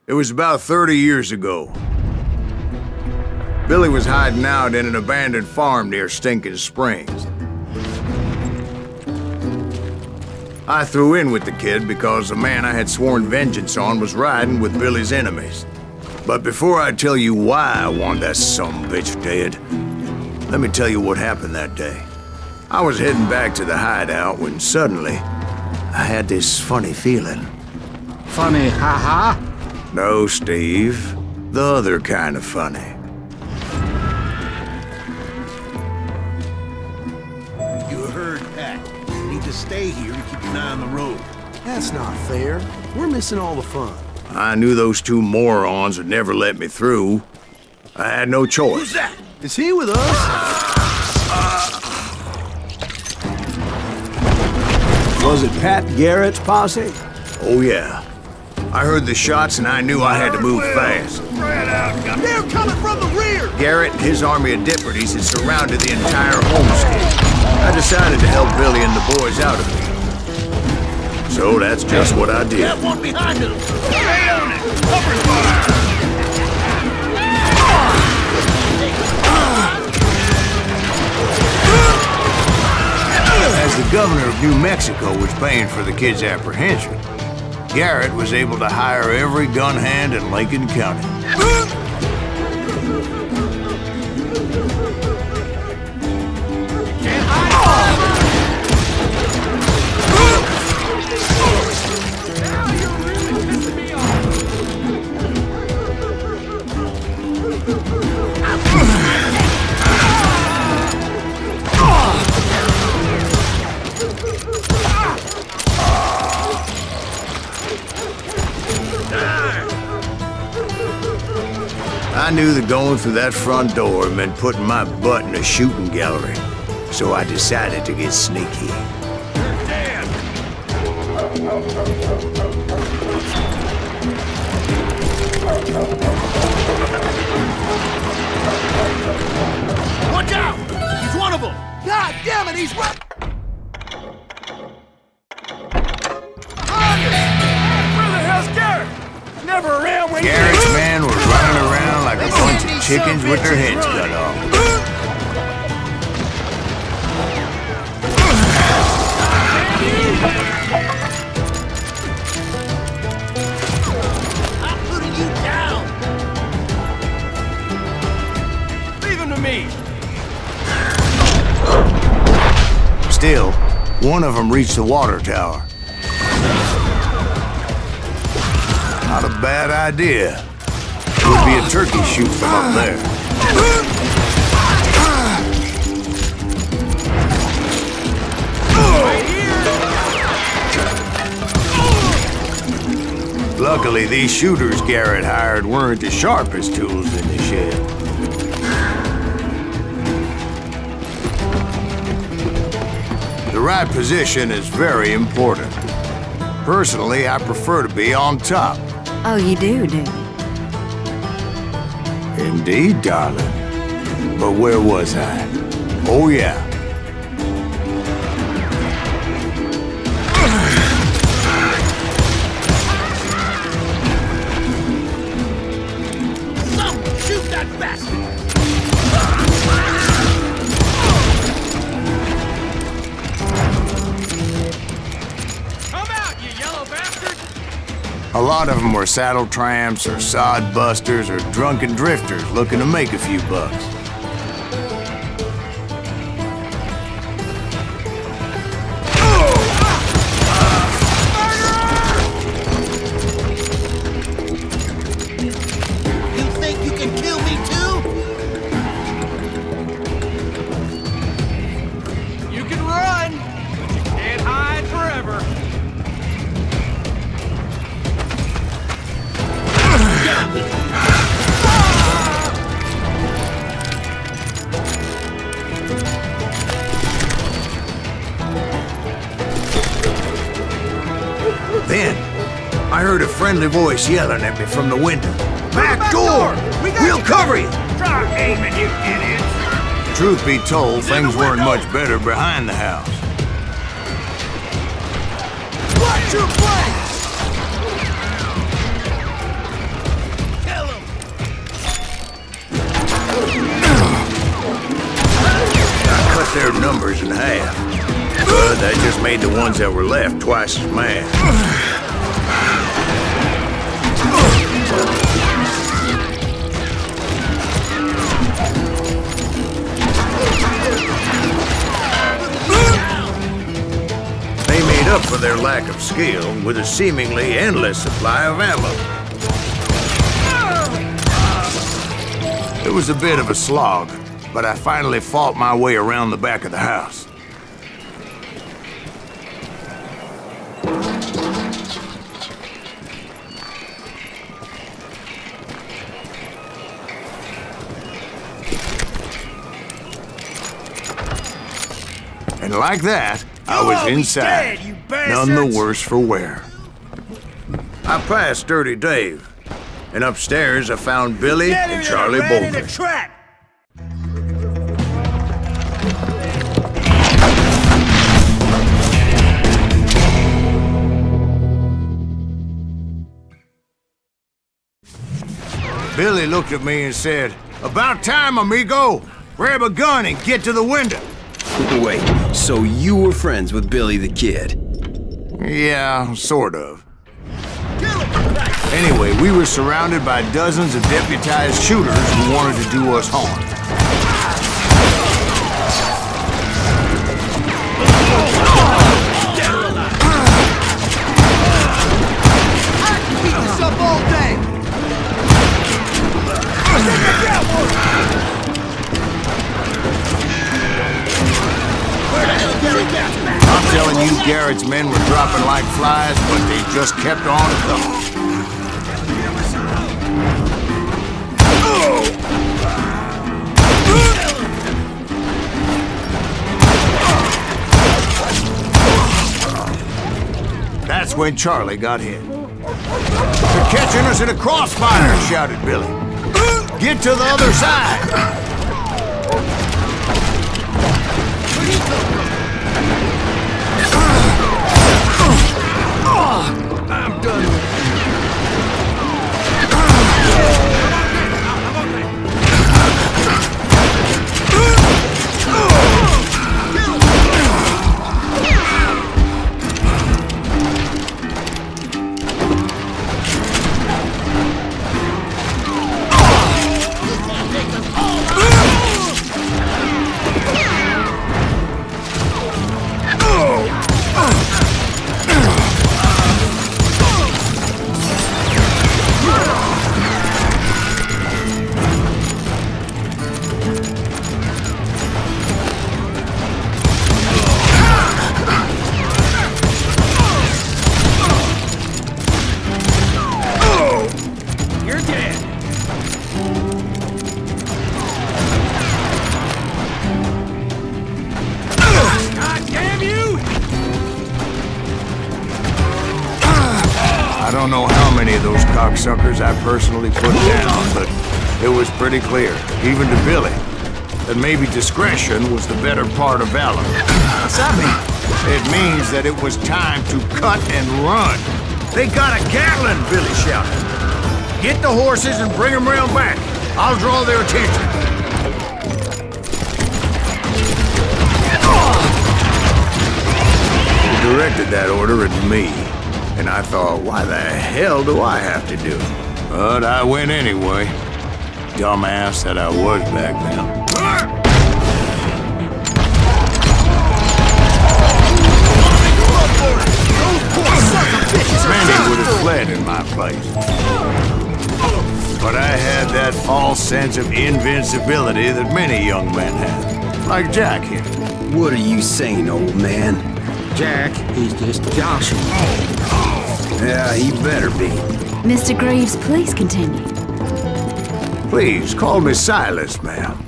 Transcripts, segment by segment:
It was about 30 years ago. Billy was hiding out in an abandoned farm near Stinking Springs. I threw in with the kid because the man I had sworn vengeance on was riding with Billy's enemies. But before I tell you why I want that sumbitch dead, let me tell you what happened that day. I was heading back to the hideout when suddenly I had this funny feeling. Funny, haha? No, Steve. The other kind of funny. You heard Pat. You need to stay here to keep an eye on the road. That's not fair. We're missing all the fun. I knew those two morons would never let me through. I had no choice. Who's that? Is he with us? Was it Pat Garrett's posse? Oh, yeah. I heard the shots and I knew I had to move fast. They're coming from the rear! Garrett and his army of deputies had surrounded the entire homestead. I decided to help Billy and the boys out of it. So that's just what I did. That one behind us! Stay on it! Cover fire! As the governor of New Mexico was paying for the kid's apprehension, Garrett was able to hire every gun hand in Lincoln County. I knew that going through that front door meant putting my butt in a shooting gallery, so I decided to get sneaky. Watch out! He's one of them! God damn it, he's right! Where the hell's Garrett? Never around when Garrett's men were running around like a bunch of chickens with their heads cut off. I'm putting you down! Leave him to me! Still, one of them reached the water tower. Not a bad idea. Would be a turkey shoot from up there. Luckily, these shooters Garrett hired weren't the sharpest tools in the shed. The right position is very important. Personally, I prefer to be on top. Oh, you do, do you? Indeed, darling. But where was I? Oh, yeah. Someone shoot that bastard! Come out, you yellow bastard! A lot of them were saddle tramps or sod busters or drunken drifters looking to make a few bucks. You think you can kill me too? You can run, but you can't hide forever. Then, I heard a friendly voice yelling at me from the window. Back door! We'll cover you! Try aiming, you idiots! Truth be told, things weren't much better behind the house. Watch your flank! made the ones that were left twice as mad. They made up for their lack of skill with a seemingly endless supply of ammo. It was a bit of a slog, but I finally fought my way around the back of the house. And like that, I was inside, none the worse for wear. I passed Dirty Dave, and upstairs I found Billy and Charlie Bolton. Billy looked at me and said, "About time, amigo! Grab a gun and get to the window." Wait, so you were friends with Billy the Kid? Yeah, sort of. Anyway, we were surrounded by dozens of deputized shooters who wanted to do us harm. Beat this up all day! I'm telling you, Garrett's men were dropping like flies, but they just kept on coming. That's when Charlie got hit. "They're catching us in a crossfire," shouted Billy. "Get to the other side!" I'm done with it. I don't know how many of those cocksuckers I personally put down, but it was pretty clear, even to Billy, that maybe discretion was the better part of valor. What's that mean? It means that it was time to cut and run. "They got a Gatling," Billy shouted. "Get the horses and bring them round back. I'll draw their attention." He directed that order at me, and I thought, why the hell do I have to do it? But I went anyway. Dumbass that I was back then. Many would have fled in my place. But I had that false sense of invincibility that many young men have. Like Jack here. What are you saying, old man? Jack, he's just joshing. Yeah, he better be. Mr. Greaves, please continue. Please, call me Silas, ma'am.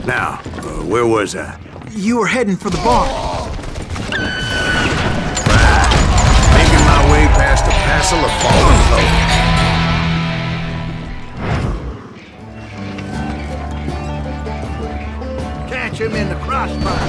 Now, where was I? You were heading for the bar. Making my way past a passel of fallen folk. Catch him in the crossfire.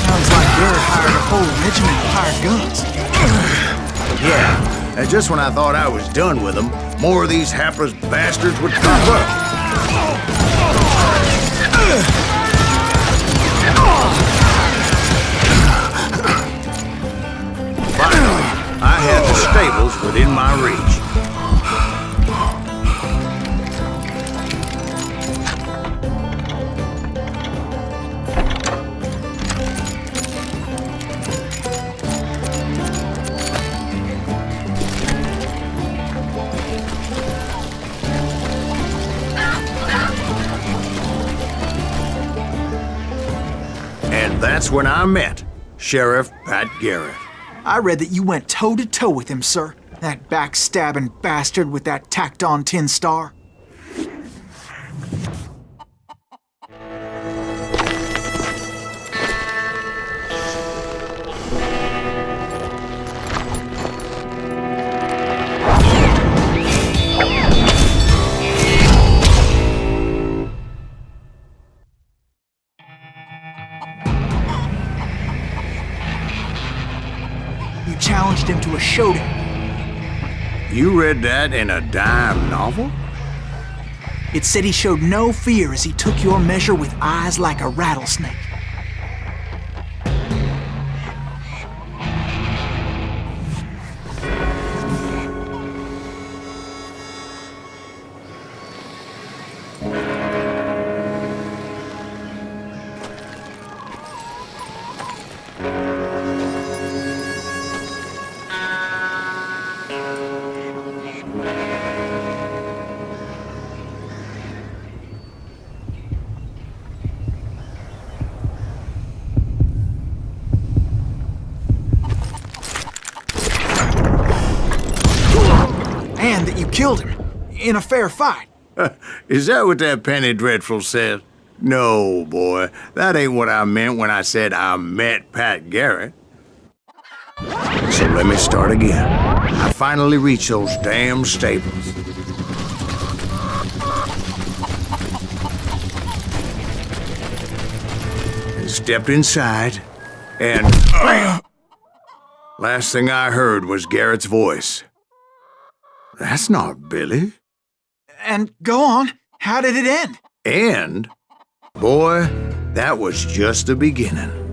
Sounds like Garrett hired a whole regiment of hired guns. Yeah, and just when I thought I was done with them, more of these hapless bastards would pop up. I had the stables within my reach. And that's when I met Sheriff Pat Garrett. I read that you went toe-to-toe with him, sir. That backstabbing bastard with that tacked-on tin star. You challenged him to a showdown. You read that in a dime novel? It said he showed no fear as he took your measure with eyes like a rattlesnake. And that you killed him in a fair fight. Is that what that Penny Dreadful said? No, boy. That ain't what I meant when I said I met Pat Garrett. So let me start again. I finally reached those damn stables. And stepped inside, and last thing I heard was Garrett's voice. That's not Billy. And go on, how did it end? And, boy, that was just the beginning.